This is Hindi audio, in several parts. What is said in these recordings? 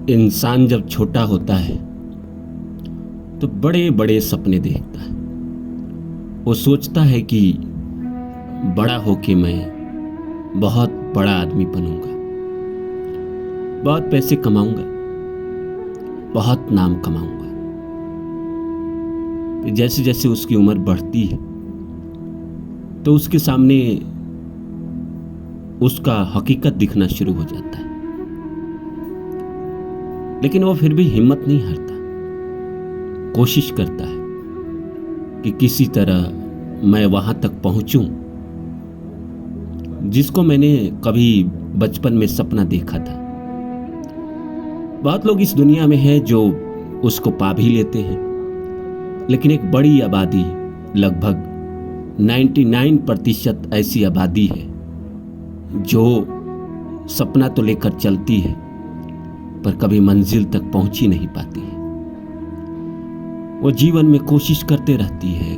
इंसान जब छोटा होता है तो बड़े बड़े सपने देखता है। वो सोचता है कि बड़ा होके मैं बहुत बड़ा आदमी बनूंगा, बहुत पैसे कमाऊंगा, बहुत नाम कमाऊंगा। जैसे जैसे उसकी उम्र बढ़ती है तो उसके सामने उसका हकीकत दिखना शुरू हो जाता है, लेकिन वो फिर भी हिम्मत नहीं हारता। कोशिश करता है कि किसी तरह मैं वहां तक पहुंचूं जिसको मैंने कभी बचपन में सपना देखा था। बहुत लोग इस दुनिया में हैं जो उसको पा भी लेते हैं, लेकिन एक बड़ी आबादी, लगभग 99% ऐसी आबादी है जो सपना तो लेकर चलती है पर कभी मंजिल तक पहुंच ही नहीं पाती है। वो जीवन में कोशिश करते रहती है।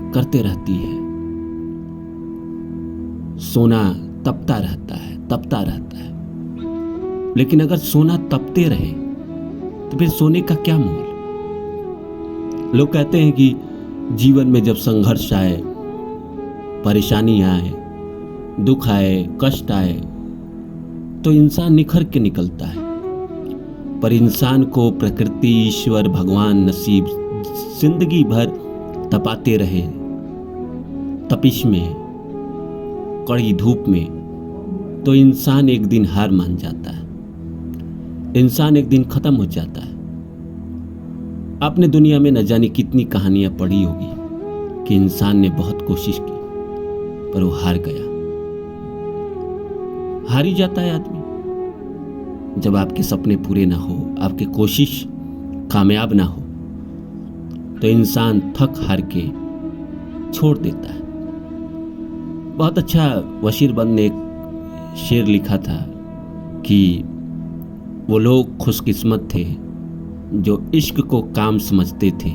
सोना तपता रहता है, लेकिन अगर सोना तपते रहे तो फिर सोने का क्या मोल। लोग कहते हैं कि जीवन में जब संघर्ष आए, परेशानी आए, दुख आए, कष्ट आए तो इंसान निखर के निकलता है, पर इंसान को प्रकृति, ईश्वर, भगवान, नसीब जिंदगी भर तपाते रहे। तपिश में, कड़ी धूप में, तो इंसान एक दिन हार मान जाता है, इंसान एक दिन खत्म हो जाता है। आपने दुनिया में न जाने कितनी कहानियां पढ़ी होगी कि इंसान ने बहुत कोशिश की पर वो हार गया। हार ही जाता है आदमी जब आपके सपने पूरे ना हो, आपकी कोशिश कामयाब ना हो, तो इंसान थक हार के छोड़ देता है। बहुत अच्छा वशीर बंद ने एक शेर लिखा था कि वो लोग खुशकिस्मत थे जो इश्क को काम समझते थे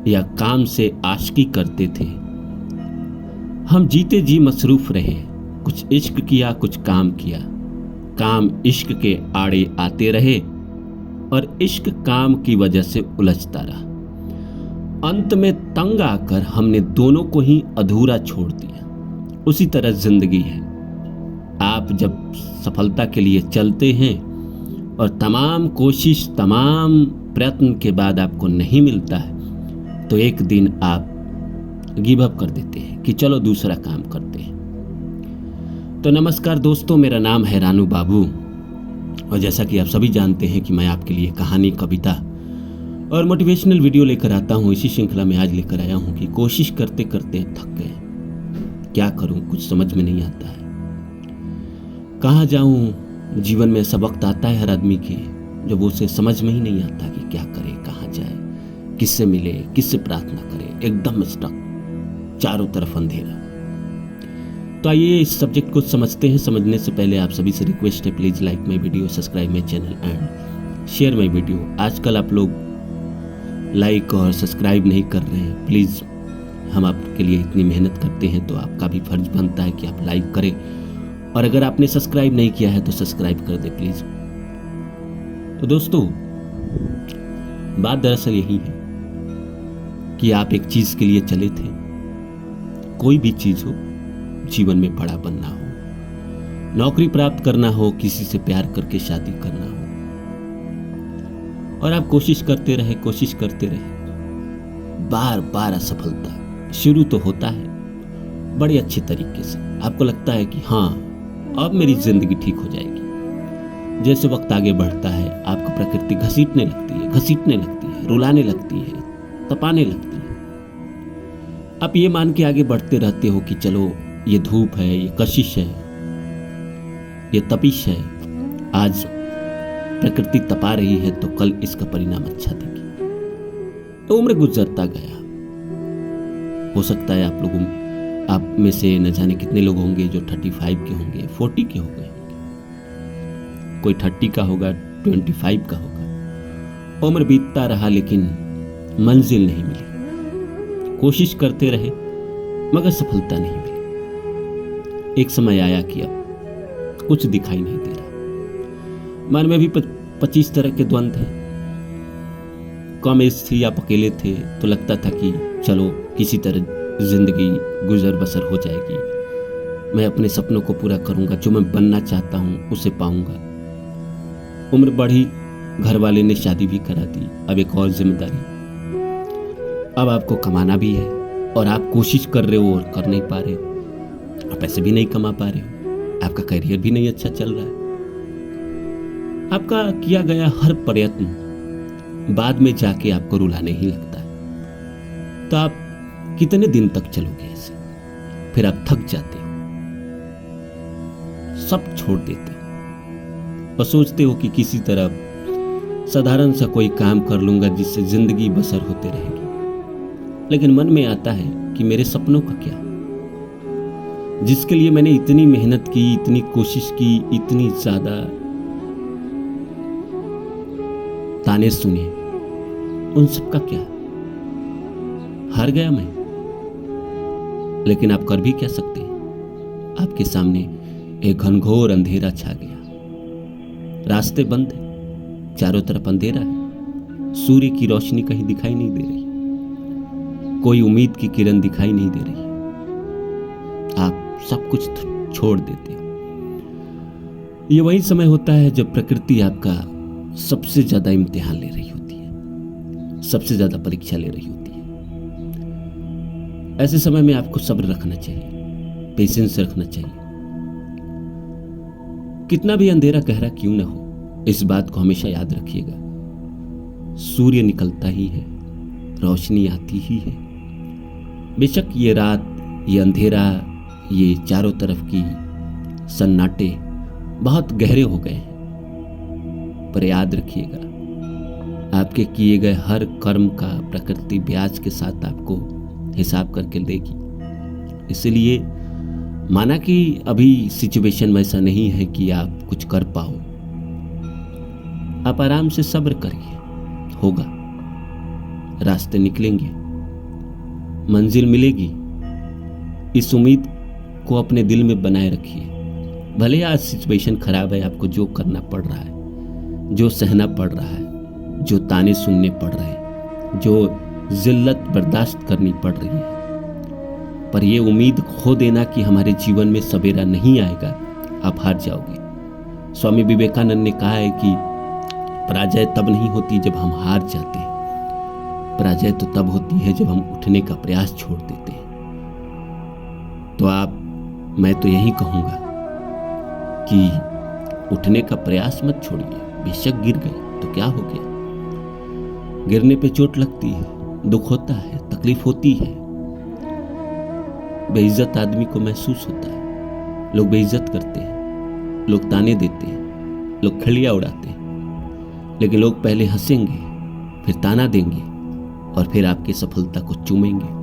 या काम से आशिकी करते थे। हम जीते जी मसरूफ रहे, कुछ इश्क किया, कुछ काम किया, काम इश्क के आड़े आते रहे और इश्क काम की वजह से उलझता रहा। अंत में तंग आकर हमने दोनों को ही अधूरा छोड़ दिया। उसी तरह जिंदगी है। आप जब सफलता के लिए चलते हैं और तमाम कोशिश, तमाम प्रयत्न के बाद आपको नहीं मिलता है तो एक दिन आप गिव अप कर देते हैं कि चलो दूसरा काम करते हैं। तो नमस्कार दोस्तों, मेरा नाम है रानू बाबू और जैसा कि आप सभी जानते हैं कि मैं आपके लिए कहानी, कविता और मोटिवेशनल वीडियो लेकर आता हूँ। इसी श्रृंखला में आज लेकर आया हूँ कि कोशिश करते करते थक गए, क्या करूँ, कुछ समझ में नहीं आता है, कहाँ जाऊँ। जीवन में ऐसा वक्त आता है हर आदमी के जब उसे समझ में ही नहीं आता कि क्या करे, कहाँ जाए, किससे मिले, किससे प्रार्थना करे, एकदम स्टक, चारों तरफ अंधेरा। तो आइए इस सब्जेक्ट को समझते हैं। समझने से पहले आप सभी से रिक्वेस्ट है, please like my video, subscribe my channel and share my video. आजकल आप लोग लाइक और सब्सक्राइब नहीं कर रहे हैं। प्लीज, हम आपके लिए इतनी मेहनत करते हैं तो आपका भी फर्ज बनता है कि आप लाइक करें, और अगर आपने सब्सक्राइब नहीं किया है तो सब्सक्राइब कर दे प्लीज। तो दोस्तों, बात दरअसल यही है कि आप एक चीज के लिए चले थे, कोई भी चीज हो, जीवन में बड़ा बनना हो, नौकरी प्राप्त करना हो, किसी से प्यार करके शादी करना हो, और आप कोशिश करते रहे, बार बार असफलता। शुरू तो होता है बड़े अच्छे तरीके से, आपको लगता है कि हाँ अब मेरी जिंदगी ठीक हो जाएगी। जैसे वक्त आगे बढ़ता है आपको प्रकृति घसीटने लगती है, रुलाने लगती है, तपाने लगती है। आप ये मान के आगे बढ़ते रहते हो कि चलो ये धूप है, ये कशिश है, ये तपिश है, आज प्रकृति तपा रही है तो कल इसका परिणाम अच्छा देगी। तो उम्र गुजरता गया। हो सकता है आप में से न जाने कितने लोग होंगे जो 35 के होंगे, 40 के हो गए होंगे, कोई 30 का होगा, 25 का होगा। उम्र बीतता रहा लेकिन मंजिल नहीं मिली। कोशिश करते रहे मगर सफलता नहीं मिली। एक समय आया कि अब कुछ दिखाई नहीं दे रहा। मन में भी 25 तरह के द्वंद्व हैं। कम एज थी, आप अकेले थे, तो लगता था कि चलो किसी तरह ज़िंदगी गुजर बसर हो जाएगी, मैं अपने सपनों को पूरा करूँगा, जो मैं बनना चाहता हूँ उसे पाऊँगा। उम्र बढ़ी, घर वाले ने शादी भी करा दी, अब एक और जिम्मेदारी, अब आपको कमाना भी है और आप कोशिश कर रहे हो और कर नहीं पा रहे हो, आप पैसे भी नहीं कमा पा रहे हो, आपका करियर भी नहीं अच्छा चल रहा है, आपका किया गया हर प्रयत्न बाद में जाके आपको रुलाने ही लगता है। तो आप कितने दिन तक चलोगे ऐसे? फिर आप थक जाते हो, सब छोड़ देते हो और सोचते हो कि किसी तरह साधारण सा कोई काम कर लूंगा जिससे जिंदगी बसर होते रहेगी। लेकिन मन में आता है कि मेरे सपनों का क्या, जिसके लिए मैंने इतनी मेहनत की, इतनी कोशिश की, इतनी ज्यादा ताने सुने, उन सब का क्या? हार गया मैं। लेकिन आप कर भी क्या सकते हैं? आपके सामने एक घनघोर अंधेरा छा गया, रास्ते बंद है, चारों तरफ अंधेरा है, सूर्य की रोशनी कहीं दिखाई नहीं दे रही, कोई उम्मीद की किरण दिखाई नहीं दे रही, आप सब कुछ छोड़ देते हो। ये वही समय होता है जब प्रकृति आपका सबसे ज्यादा इम्तिहान ले रही होती है, सबसे ज्यादा परीक्षा ले रही होती है। ऐसे समय में आपको सब्र रखना चाहिए, पेशेंस रखना चाहिए। कितना भी अंधेरा गहरा क्यों ना हो, इस बात को हमेशा याद रखिएगा, सूर्य निकलता ही है, रोशनी आती ही है। बेशक ये रात, ये अंधेरा, ये चारों तरफ की सन्नाटे बहुत गहरे हो गए हैं, पर याद रखिएगा, आपके किए गए हर कर्म का प्रकृति ब्याज के साथ आपको हिसाब करके देगी। इसलिए माना कि अभी सिचुएशन वैसा नहीं है कि आप कुछ कर पाओ, आप आराम से सब्र करिए, होगा, रास्ते निकलेंगे, मंजिल मिलेगी। इस उम्मीद को अपने दिल में बनाए रखिए। भले आज सिचुएशन खराब है, आपको जो करना पड़ रहा है, जो सहना पड़ रहा है, जो ताने सुनने पड़ रहे हैं, जो जिल्लत बर्दाश्त करनी पड़ रही है, पर यह उम्मीद खो देना कि हमारे जीवन में सवेरा नहीं आएगा, आप हार जाओगे। स्वामी विवेकानंद ने कहा है कि पराजय तब नहीं होती जब हम हार जाते हैं, पराजय तो तब होती है जब हम उठने का प्रयास छोड़ देते हैं। तो मैं तो यही कहूंगा कि उठने का प्रयास मत छोड़िए। बेशक गिर गए तो क्या हो गया, गिरने पे चोट लगती है, दुख होता है, तकलीफ होती है, बेइज्जत आदमी को महसूस होता है, लोग बेइज्जत करते हैं, लोग ताने देते हैं, लोग खिड़िया उड़ाते हैं, लेकिन लोग पहले हंसेंगे, फिर ताना देंगे और फिर आपकी सफलता को चूमेंगे।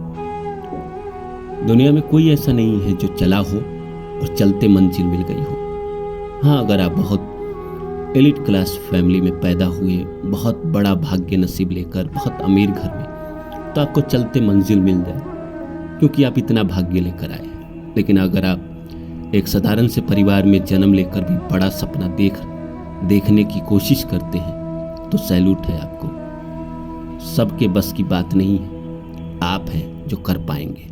दुनिया में कोई ऐसा नहीं है जो चला हो और चलते मंजिल मिल गई हो। हाँ, अगर आप बहुत एलिट क्लास फैमिली में पैदा हुए, बहुत बड़ा भाग्य नसीब लेकर, बहुत अमीर घर में, तो आपको चलते मंजिल मिल जाए, क्योंकि आप इतना भाग्य लेकर आए। लेकिन अगर आप एक साधारण से परिवार में जन्म लेकर भी बड़ा सपना देखने की कोशिश करते हैं, तो सैल्यूट है आपको। सबके बस की बात नहीं है, आप हैं जो कर पाएंगे।